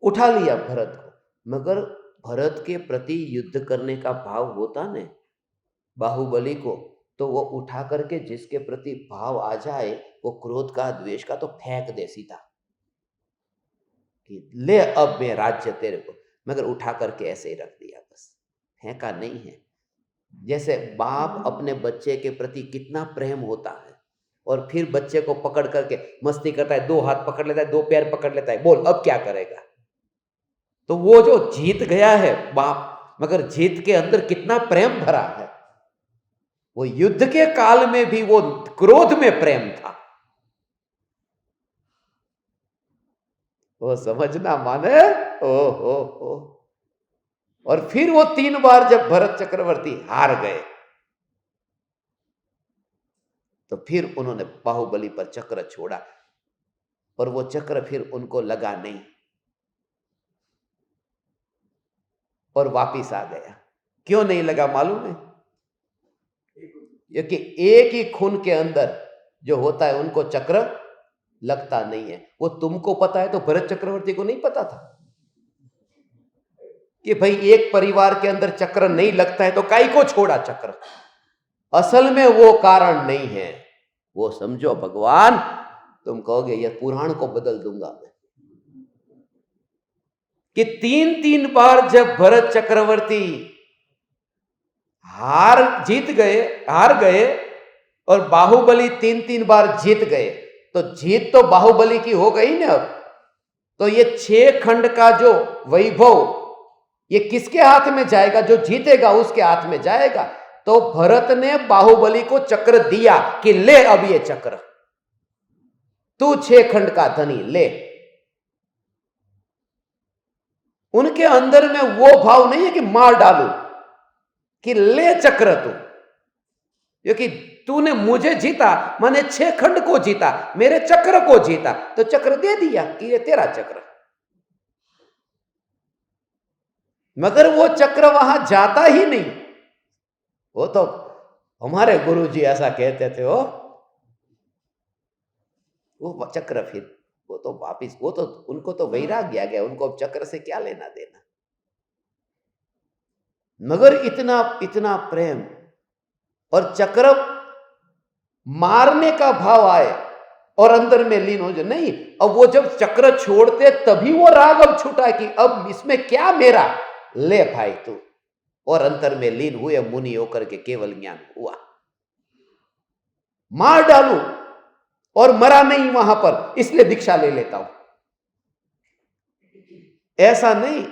उठा लिया भरत को, मगर भरत के प्रति युद्ध करने का भाव होता ने बाहुबली को, तो वो उठा करके जिसके प्रति भाव आ जाए, वो क्रोध का द्वेष का, तो फेंक दे सीधा कि ले अब मैं राज्य तेरे को, मगर उठा करके ऐसे ही रख दिया, बस फेंका नहीं है। जैसे बाप अपने बच्चे के प्रति कितना प्रेम होता है, और फिर बच्चे को पकड़ करके मस्ती करता है, 2 हाथ पकड़ लेता है, 2 पैर पकड़ लेता है, बोल अब क्या करेगा। तो वो जो जीत गया है बाप, मगर जीत के अंदर कितना प्रेम भरा है। वो युद्ध के काल में भी वो क्रोध में प्रेम था। वो समझना माने, ओ और फिर वो 3 बार जब भरत चक्रवर्ती हार गए तो फिर उन्होंने बाहुबली पर चक्र छोड़ा और वो चक्र फिर उनको लगा नहीं और वापिस आ गया। क्यों नहीं लगा मालूम है? क्योंकि एक ही खून के अंदर जो होता है उनको चक्र लगता नहीं है। वो तुमको पता है तो भरत चक्रवर्ती को नहीं पता था कि भाई एक परिवार के अंदर चक्र नहीं लगता है तो काई को छोड़ा चक्र। असल में वो कारण नहीं है, वो समझो भगवान, तुम कहोगे ये पुराण को बदल दूंगा मैं, कि 3-3 बार जब भरत चक्रवर्ती हार गए और बाहुबली 3-3 बार जीत गए, तो जीत तो बाहुबली की हो गई ना। अब तो ये 6 खंड का जो वैभव ये किसके हाथ में जाएगा? जो जीतेगा उसके हाथ में जाएगा। तो भरत ने बाहुबली को चक्र दिया कि ले अब ये चक्र, तू 6 खंड का धनी ले। उनके अंदर में वो भाव नहीं है कि मार डालू, कि ले चक्र तू, क्योंकि तूने मुझे जीता, मैंने 6 खंड को जीता, मेरे चक्र को जीता, तो चक्र दे दिया कि ये तेरा चक्र। मगर वो चक्र वहां जाता ही नहीं। वो तो हमारे गुरुजी ऐसा कहते थे, वो चक्र फिर वो तो वापिस, वो तो उनको तो वैराग्य आ गया, उनको अब चक्र से क्या लेना देना। मगर इतना इतना प्रेम और चक्र मारने का भाव आए और अंदर में लीन हो जाए, नहीं। अब वो जब चक्र छोड़ते तभी वो राग अब छूटा कि अब इसमें क्या मेरा, ले भाई तू, और अंतर में लीन हुए मुनि होकर के केवल ज्ञान हुआ। मार डालू और मरा नहीं वहां पर, इसलिए दीक्षा ले लेता हूं, ऐसा नहीं।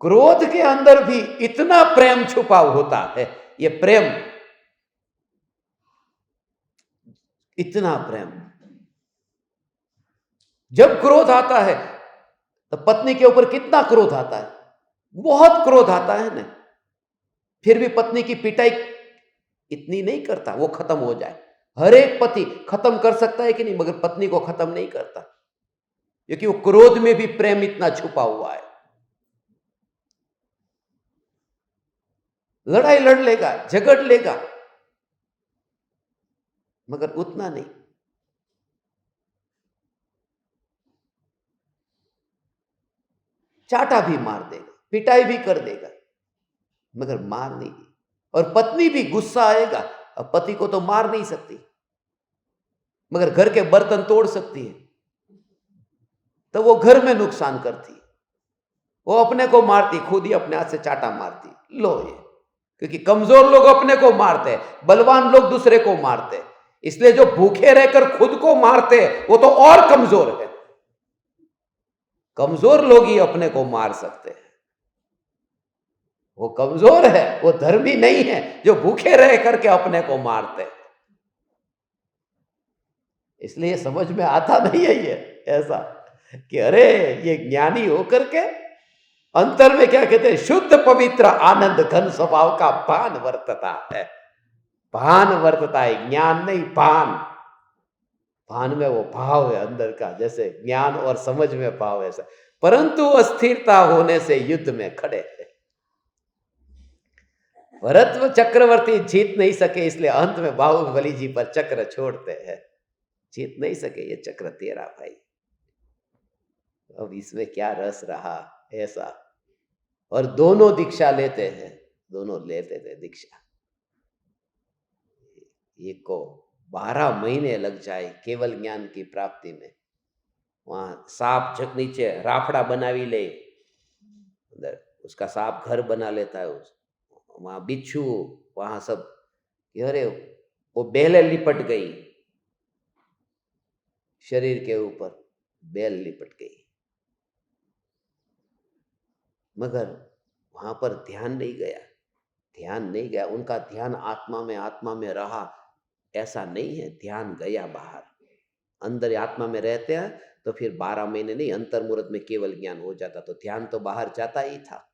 क्रोध के अंदर भी इतना प्रेम छुपा होता है, ये प्रेम, इतना प्रेम। जब क्रोध आता है तो पत्नी के ऊपर कितना क्रोध आता है, बहुत क्रोध आता है ना, फिर भी पत्नी की पिटाई इतनी नहीं करता, वो खत्म हो जाए। हर एक पति खत्म कर सकता है कि नहीं, मगर पत्नी को खत्म नहीं करता, क्योंकि वो क्रोध में भी प्रेम इतना छुपा हुआ है। लड़ाई लड़ लेगा, झगड़ लेगा, मगर उतना नहीं। चाटा भी मार देगा, पिटाई भी कर देगा, मगर मार नहीं। और पत्नी भी गुस्सा आएगा, अब पति को तो मार नहीं सकती, मगर घर के बर्तन तोड़ सकती है, तो वो घर में नुकसान करती, वो अपने को मारती, खुद ही अपने हाथ से चाटा मारती। लो ये, क्योंकि कमजोर लोग अपने को मारते हैं, बलवान लोग दूसरे को मारते हैं, इसलिए जो भूखे रहकर खुद को मारते हैं वो तो और कमजोर है। कमजोर लोग ही अपने को मार सकते हैं, वो कमजोर है, वो धर्मी नहीं है जो भूखे रह करके अपने को मारते। इसलिए समझ में आता नहीं है ये ऐसा कि अरे ये ज्ञानी होकर के अंतर में क्या कहते हैं, शुद्ध पवित्र आनंद घन स्वभाव का भान वर्तता है। भान वर्तता है, ज्ञान नहीं, भान। भान में वो भाव है अंदर का, जैसे ज्ञान और समझ में भाव ऐसा, परंतु अस्थिरता होने से युद्ध में खड़े हैं। भरत चक्रवर्ती जीत नहीं सके, इसलिए अंत में बाहुबली जी पर चक्र छोड़ते हैं। जीत नहीं सके, ये चक्र तेरा भाई, अब इसमें क्या रस रहा, ऐसा। और दोनों दीक्षा लेते हैं, दोनों लेते थे दीक्षा। एक को 12 महीने लग जाए केवल ज्ञान की प्राप्ति में। वहां सांप झक नीचे राफड़ा बनावी ले, अंदर उसका सांप घर बना लेता है, वहां बिच्छू, वहां सब, अरे वो बेलें लिपट गई शरीर के ऊपर, बेल लिपट गई, मगर वहां पर ध्यान नहीं गया, ध्यान नहीं गया, उनका ध्यान आत्मा में रहा। ऐसा नहीं है ध्यान गया बाहर, अंदर आत्मा में रहते हैं तो फिर 12 महीने नहीं, अंतर मुहूर्त में केवल ज्ञान हो जाता। तो ध्यान तो बाहर जाता ही था।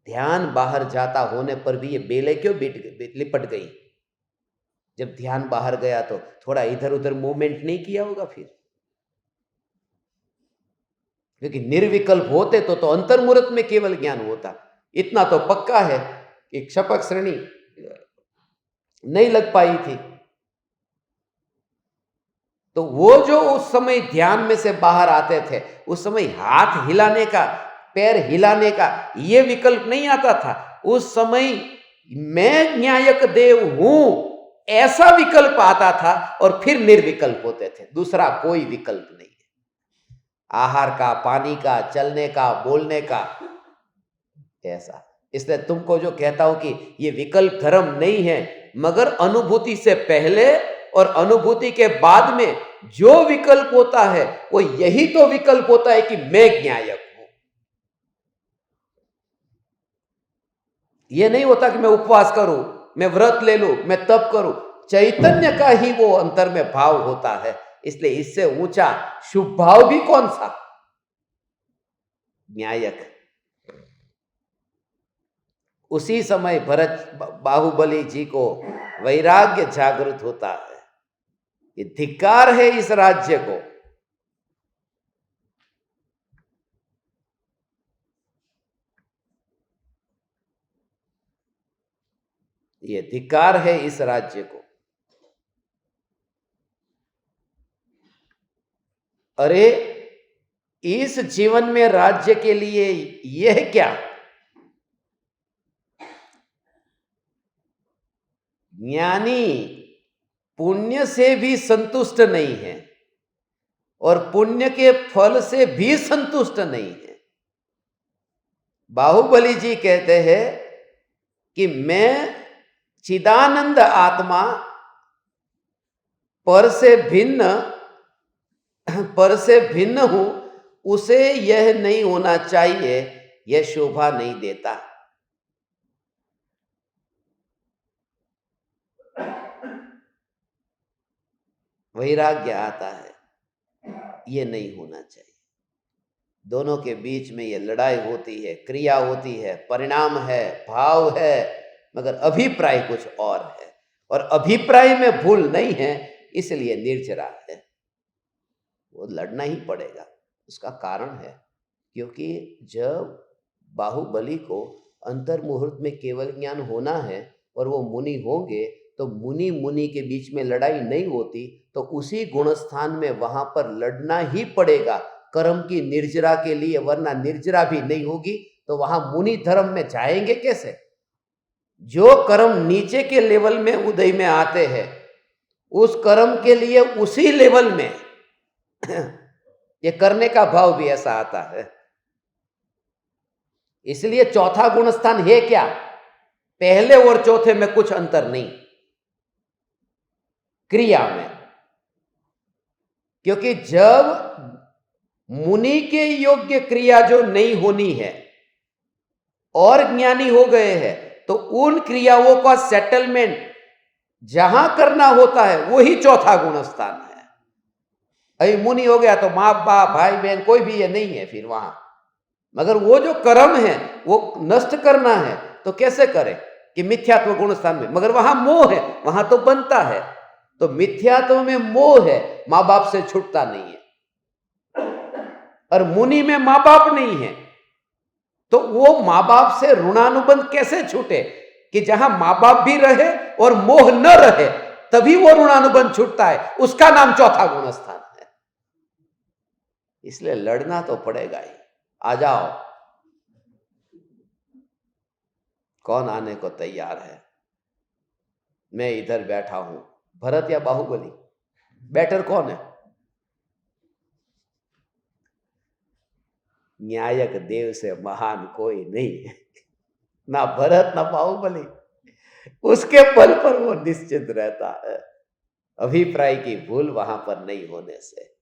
ध्यान बाहर जाता होने पर भी ये बेले क्यों लिपट गई? जब ध्यान बाहर गया तो थोड़ा इधर उधर मूवमेंट नहीं किया होगा फिर, क्योंकि निर्विकल्प होते तो अंतर मुहूर्त में केवल ज्ञान होता। इतना तो पक्का है कि क्षपक श्रेणी नहीं लग पाई थी। तो वो जो उस समय ध्यान में से बाहर आते थे, उस समय हाथ हिलाने का, पैर हिलाने का ये विकल्प नहीं आता था। उस समय मैं न्यायक देव हूं ऐसा विकल्प आता था, और फिर निर्विकल्प होते थे। दूसरा कोई विकल्प नहीं है, आहार का, पानी का, चलने का, बोलने का, ऐसा। इसलिए तुमको जो कहता हूं कि ये विकल्प धर्म नहीं है, मगर अनुभूति से पहले और अनुभूति के बाद में जो विकल्प होता है वो यही तो विकल्प होता है कि मैं न्यायक हूं। यह नहीं होता कि मैं उपवास करूं, मैं व्रत ले लूं, मैं तप करूं। चैतन्य का ही वो अंतर में भाव होता है। इसलिए इससे ऊंचा शुभ भाव भी कौन सा? न्यायक। उसी समय भरत बाहुबली जी को वैराग्य जागृत होता है। ये धिक्कार है इस राज्य को। ये धिक्कार है इस राज्य को। अरे इस जीवन में राज्य के लिए यह क्या? ज्ञानी पुण्य से भी संतुष्ट नहीं है और पुण्य के फल से भी संतुष्ट नहीं है। बाहुबली जी कहते हैं कि मैं चिदानंद आत्मा पर से भिन्न हूं, उसे यह नहीं होना चाहिए, यह शोभा नहीं देता। वैराग्य आता है, ये नहीं होना चाहिए। दोनों के बीच में ये लड़ाई होती है, क्रिया होती है, परिणाम है, भाव है, मगर अभिप्राय कुछ और है। और अभिप्राय में भूल नहीं है, इसलिए निर्जरा है। वो लड़ना ही पड़ेगा। उसका कारण है क्योंकि जब बाहुबली को अंतर मुहूर्त में केवल ज्ञान होना है और वो मुनि होंगे, तो मुनि मुनि के बीच में लड़ाई नहीं होती, तो उसी गुणस्थान में वहां पर लड़ना ही पड़ेगा कर्म की निर्जरा के लिए, वरना निर्जरा भी नहीं होगी तो वहां मुनि धर्म में जाएंगे कैसे? जो कर्म नीचे के लेवल में उदय में आते हैं, उस कर्म के लिए उसी लेवल में ये करने का भाव भी ऐसा आता है। इसलिए चौथा गुणस्थान है क्या? पहले और चौथे में कुछ अंतर नहीं, क्रिया में। क्योंकि जब मुनि के योग्य क्रिया जो नहीं होनी है और ज्ञानी हो गए हैं, तो उन क्रियाओं का सेटलमेंट जहां करना होता है वही चौथा गुणस्थान है। अभी मुनि हो गया तो माँ बाप भाई बहन कोई भी ये नहीं है फिर वहां, मगर वो जो कर्म है वो नष्ट करना है तो कैसे करे? कि मिथ्यात्व गुणस्थान में, मगर वहां मोह है, वहां तो बनता है। तो मिथ्यात्व में मोह है, माँ बाप से छूटता नहीं है। और मुनि में माँ बाप नहीं है, तो वो माँ बाप से ऋणानुबंध कैसे छूटे? कि जहां माँ बाप भी रहे और मोह न रहे, तभी वो ऋणानुबंध छूटता है। उसका नाम चौथा गुणस्थान है। इसलिए लड़ना तो पड़ेगा ही। आ जाओ, कौन आने को तैयार है? मैं इधर बैठा हूं। भरत या बाहुबली? बेटर कौन है? न्यायक देव से महान कोई नहीं है, ना भरत ना बाहुबली। उसके बल पर वो निश्चित रहता है। अभिप्राय की भूल वहां पर नहीं होने से।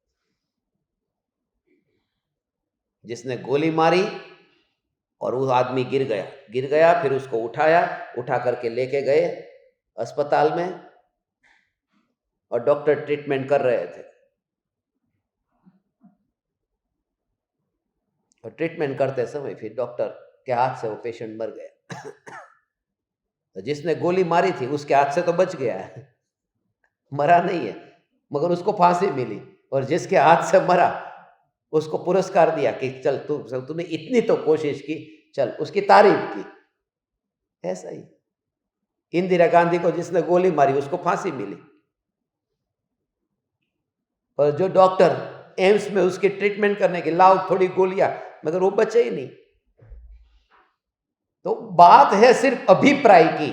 जिसने गोली मारी और वो आदमी गिर गया, फिर उसको उठा करके लेके गए अस्पताल में और डॉक्टर ट्रीटमेंट कर रहे थे। और ट्रीटमेंट करते समय फिर डॉक्टर के हाथ से वो पेशेंट मर गया। तो जिसने गोली मारी थी उसके हाथ से तो बच गया है, मरा नहीं है, मगर उसको फांसी मिली। और जिसके हाथ से मरा उसको पुरस्कार दिया कि चल तूने इतनी तो कोशिश की, चल, उसकी तारीफ की। ऐसा ही इंदिरा गांधी को जिसने गोली मारी उसको फांसी मिली, और जो डॉक्टर एम्स में उसकी ट्रीटमेंट करने के लाओ थोड़ी गोलियां, मगर वो बचे ही नहीं। तो बात है सिर्फ अभिप्राय की।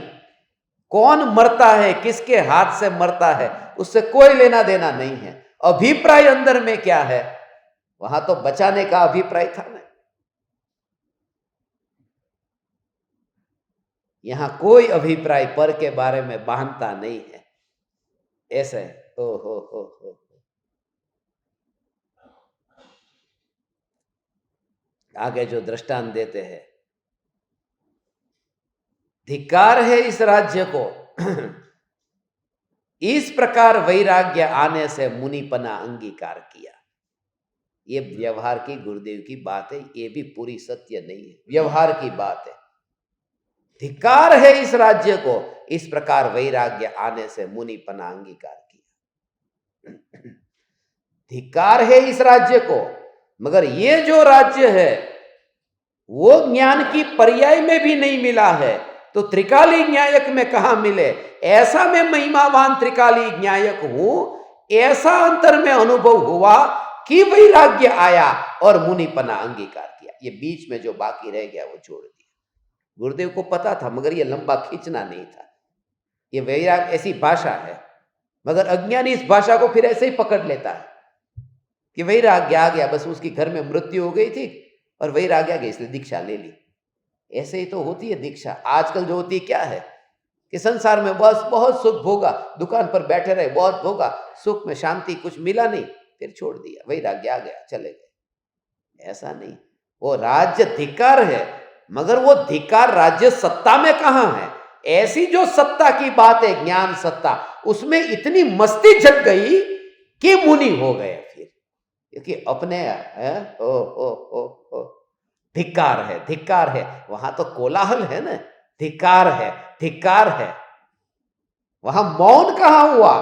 कौन मरता है, किसके हाथ से मरता है, उससे कोई लेना देना नहीं है। अभिप्राय अंदर में क्या है, वहां तो बचाने का अभिप्राय था ना। यहां कोई अभिप्राय पर के बारे में बांधता नहीं है। ऐसे ओ हो। आगे जो दृष्टांत देते हैं, धिक्कार है इस राज्य को, इस प्रकार वैराग्य आने से मुनिपना अंगीकार किया। ये व्यवहार की गुरुदेव की बात है, ये भी पूरी सत्य नहीं है, व्यवहार की बात है। धिक्कार है इस राज्य को, इस प्रकार वैराग्य आने से मुनिपना अंगीकार किया। धिक्कार है इस राज्य को, मगर ये जो राज्य है वो ज्ञान की पर्याय में भी नहीं मिला है, तो त्रिकाली न्यायक में कहां मिले। ऐसा मैं महिमावान त्रिकाली न्यायक हूं, ऐसा अंतर में अनुभव हुआ कि वैराग्य आया और मुनिपना अंगीकार किया। ये बीच में जो बाकी रह गया वो छोड़ दिया। गुरुदेव को पता था, मगर ये लंबा खींचना नहीं था। ये वैराग्य ऐसी भाषा है, मगर अज्ञानी इस भाषा को फिर ऐसे ही पकड़ लेता है कि वैराग्य आ गया, बस उसकी घर में मृत्यु हो गई थी और वैराग्य आ गया इसलिए दीक्षा ले ली। ऐसे ही तो होती है दीक्षा। आजकल जो होती है क्या है कि संसार में बस बहुत सुख भोगा, दुकान पर बैठे रहे, बहुत भोगा, सुख में शांति कुछ मिला नहीं, फिर छोड़ दिया, वैराग्य आ गया, चले गए। ऐसा नहीं, वो राज्य धिक्कार है, मगर वो धिक्कार राज्य सत्ता में कहां है। ऐसी जो सत्ता की बात है, ज्ञान सत्ता, उसमें इतनी मस्ती जग गई कि मुनि हो गए फिर, क्योंकि अपने ओ धिक्कार है। वहां तो कोलाहल है ना, धिक्कार है। वहां मौन कहां हुआ,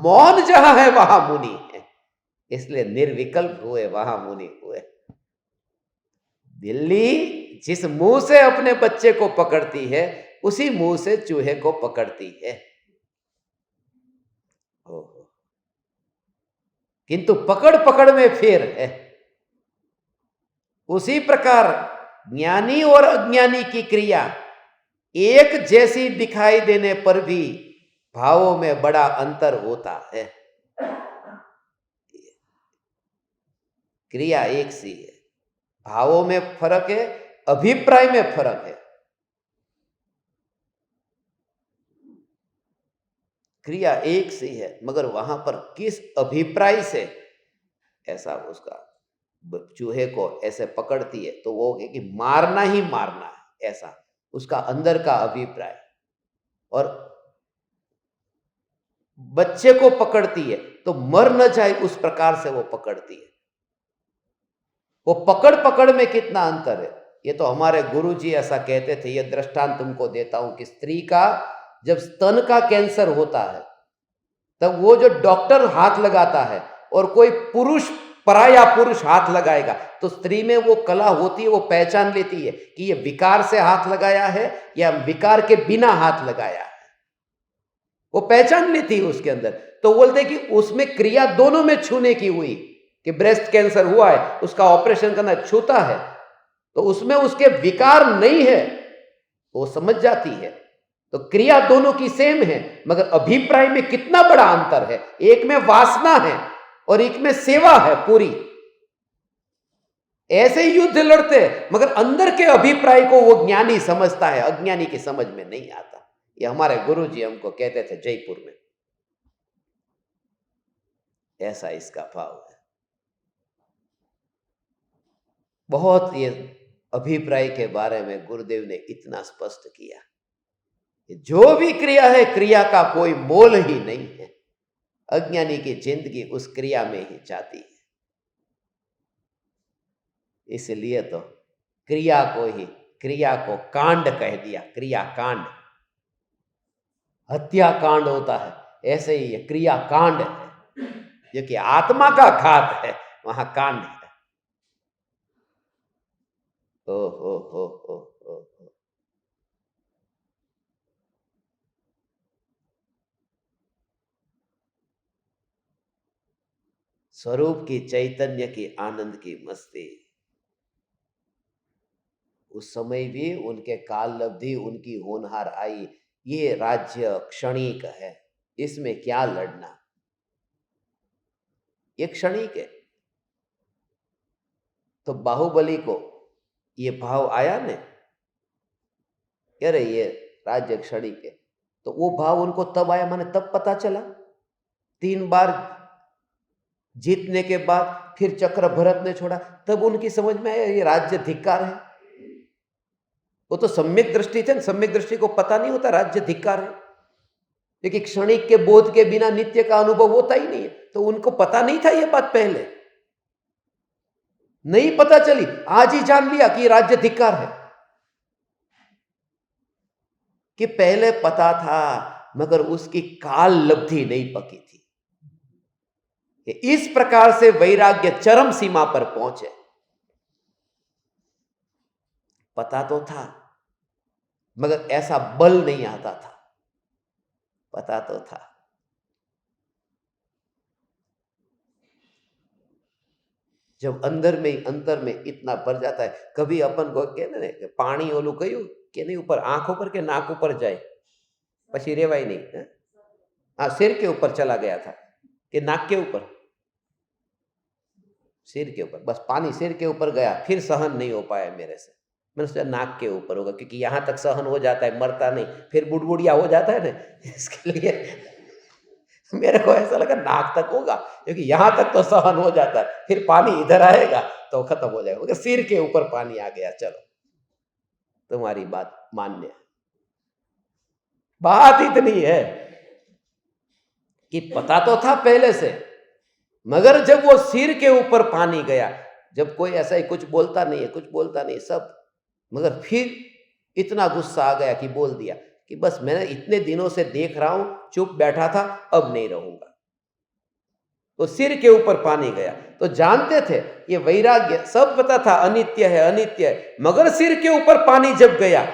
मौन जहां है वहां मुनि है, इसलिए निर्विकल्प हुए, वहां मुनि हुए। बिल्ली जिस मुंह से अपने बच्चे को पकड़ती है, उसी मुंह से चूहे को पकड़ती है। किंतु पकड़ में फेर है। उसी प्रकार ज्ञानी और अज्ञानी की क्रिया एक जैसी दिखाई देने पर भी भावों में बड़ा अंतर होता है। क्रिया एक सी है, भावों में फर्क है, अभिप्राय में फर्क है। क्रिया एक सी है, मगर वहां पर किस अभिप्राय से ऐसा उसका चूहे को ऐसे पकड़ती है, तो वो कि मारना ही मारना है, ऐसा उसका अंदर का अभिप्राय। और बच्चे को पकड़ती है तो मर न जाए उस प्रकार से वो पकड़ती है। वो पकड़ में कितना अंतर है, ये तो हमारे गुरुजी ऐसा कहते थे। ये दृष्टांत तुमको देता हूं कि स्त्री का जब स्तन का कैंसर होता है, तब वो जो डॉक्टर हाथ लगाता है और कोई पराया पुरुष हाथ लगाएगा, तो स्त्री में वो कला होती है, वो पहचान लेती है कि ये विकार से हाथ लगाया है या विकार के बिना हाथ लगाया है। वो पहचान लेती है उसके अंदर। तो बोलते कि उसमें क्रिया दोनों में छूने की हुई, कि ब्रेस्ट कैंसर हुआ है, उसका ऑपरेशन करना, छूता है तो उसमें उसके विकार नहीं है, वो समझ जाती है। तो क्रिया दोनों की सेम है, मगर अभिप्राय में कितना बड़ा अंतर है। एक में वासना है और एक में सेवा है पूरी। ऐसे ही युद्ध लड़ते, मगर अंदर के अभिप्राय को वो ज्ञानी समझता है, अज्ञानी की समझ में नहीं आता। ये हमारे गुरुजी हमको कहते थे जयपुर में। ऐसा इसका भाव है। बहुत ये अभिप्राय के बारे में गुरुदेव ने इतना स्पष्ट किया, जो भी क्रिया है, क्रिया का कोई मोल ही नहीं है। अज्ञानी की जिंदगी उस क्रिया में ही जाती है। इसलिए तो क्रिया को ही, क्रिया को कांड कह दिया, क्रिया कांड। हत्या कांड होता है, ऐसे ही ये क्रिया कांड है, जो कि आत्मा का घात है, वहां कांड है। ओ हो हो हो हो। स्वरूप की, चैतन्य की, आनंद की मस्ती। उस समय भी उनके काल लब्धि, उनकी होनहार आई। ये राज्य क्षणिक है, इसमें क्या लड़ना, ये क्षणिक है। तो बाहुबली को ये भाव आया ने, कह रहे ये राज्य क्षणिक है, तो वो भाव उनको तब आया, माने तब पता चला 3 बार जीतने के बाद फिर चक्र भरत ने छोड़ा, तब उनकी समझ में आया ये राज्य धिक्कार है। वो तो सम्यक दृष्टि थे, सम्यक दृष्टि को पता नहीं होता राज्य धिक्कार है, लेकिन क्षणिक के बोध के बिना नित्य का अनुभव होता ही नहीं है। तो उनको पता नहीं था ये बात, पहले नहीं पता चली, आज ही जान लिया कि राज्य धिक्कार है। कि पहले पता था मगर उसकी काल लब्धि नहीं पकी थी। इस प्रकार से वैराग्य चरम सीमा पर पहुंचे। पता तो था मगर ऐसा बल नहीं आता था, पता तो था। जब अंदर में अंतर में इतना भर जाता है, कभी अपन को कहने पानी ओलू कयू के नहीं ऊपर आंख ऊपर के नाक ऊपर जाए, पछी रेवाय नहीं। हाँ, सिर के ऊपर चला गया था कि नाक के ऊपर, सिर के ऊपर, बस पानी सिर के ऊपर गया, फिर सहन नहीं हो पाया मेरे से। मैंने सोचा नाक के ऊपर होगा, क्योंकि यहां तक सहन हो जाता है, मरता नहीं, फिर बुड़बुड़िया हो जाता है ना, इसके लिए मेरे को ऐसा लगा नाक तक होगा, क्योंकि यहां तक तो सहन हो जाता है, फिर पानी इधर आएगा तो खत्म हो जाएगा। सिर के ऊपर पानी आ गया, चलो तुम्हारी बात मान्य। बात इतनी है कि पता तो था पहले से, मगर जब वो सिर के ऊपर पानी गया, जब कोई ऐसा ही कुछ बोलता नहीं है, कुछ बोलता नहीं सब, मगर फिर इतना गुस्सा आ गया कि बोल दिया कि बस मैंने इतने दिनों से देख रहा हूं, चुप बैठा था, अब नहीं रहूंगा। तो सिर के ऊपर पानी गया, तो जानते थे ये वैराग्य, सब पता था अनित्य है, अनित्य है, मगर सिर के ऊपर पानी जब गया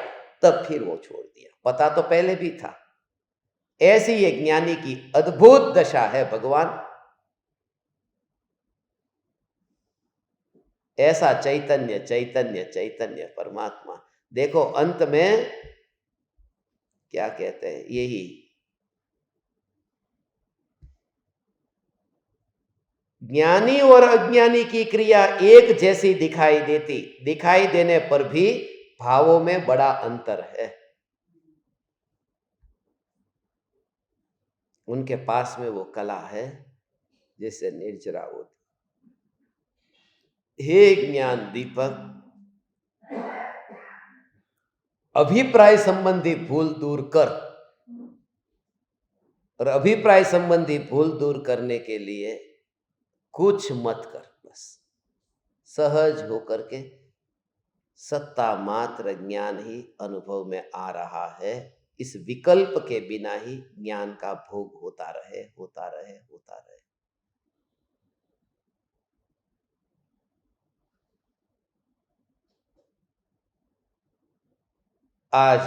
तब फिर वो छोड़ दिया। पता तो पहले भी था। ऐसी ये ज्ञानी की अद्भुत दशा है भगवान। ऐसा चैतन्य चैतन्य चैतन्य परमात्मा। देखो अंत में क्या कहते हैं, यही ज्ञानी और अज्ञानी की क्रिया एक जैसी दिखाई देने पर भी भावों में बड़ा अंतर है। उनके पास में वो कला है जैसे निर्जरा होती। हे ज्ञान दीपक, अभिप्राय संबंधी भूल दूर कर, और अभिप्राय संबंधी भूल दूर करने के लिए कुछ मत कर, बस सहज होकर के सत्ता मात्र ज्ञान ही अनुभव में आ रहा है। इस विकल्प के बिना ही ज्ञान का भोग होता रहे, होता रहे, होता रहे। आज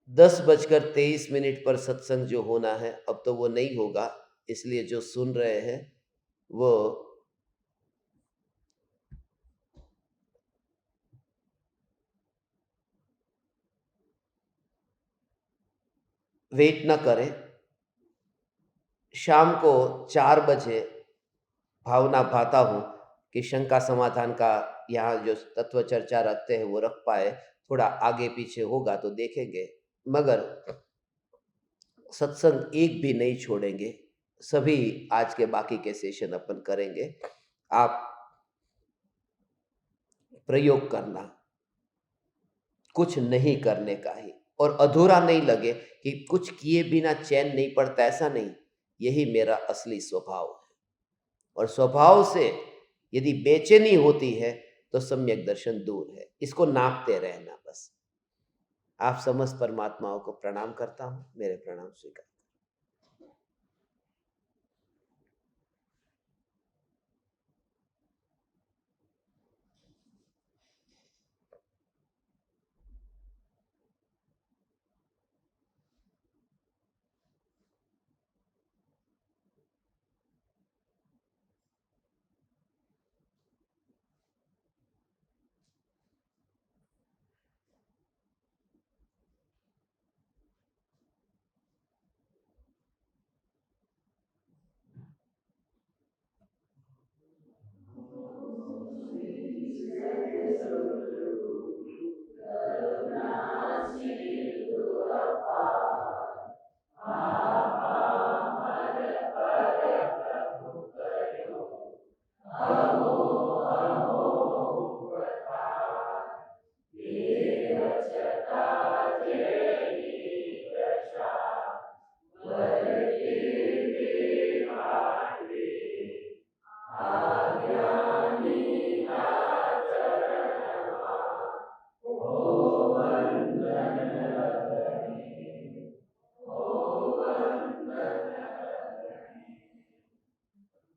10:23 पर सत्संग जो होना है, अब तो वो नहीं होगा, इसलिए जो सुन रहे हैं वो वेट न करें। शाम को 4 बजे भावना भाता हूं कि शंका समाधान का यहाँ जो तत्व चर्चा रखते हैं वो रख पाए। थोड़ा आगे पीछे होगा तो देखेंगे, मगर सत्संग एक भी नहीं छोड़ेंगे। सभी आज के बाकी के सेशन अपन करेंगे। आप प्रयोग करना, कुछ नहीं करने का ही, और अधूरा नहीं लगे कि कुछ किए बिना चैन नहीं पड़ता, ऐसा नहीं। यही मेरा असली स्वभाव है। और स्वभाव से यदि बेचैनी होती है तो सम्यक दर्शन दूर है। इसको नापते रहना बस। आप समस्त परमात्माओं को प्रणाम करता हूँ। मेरे प्रणाम स्वीकार।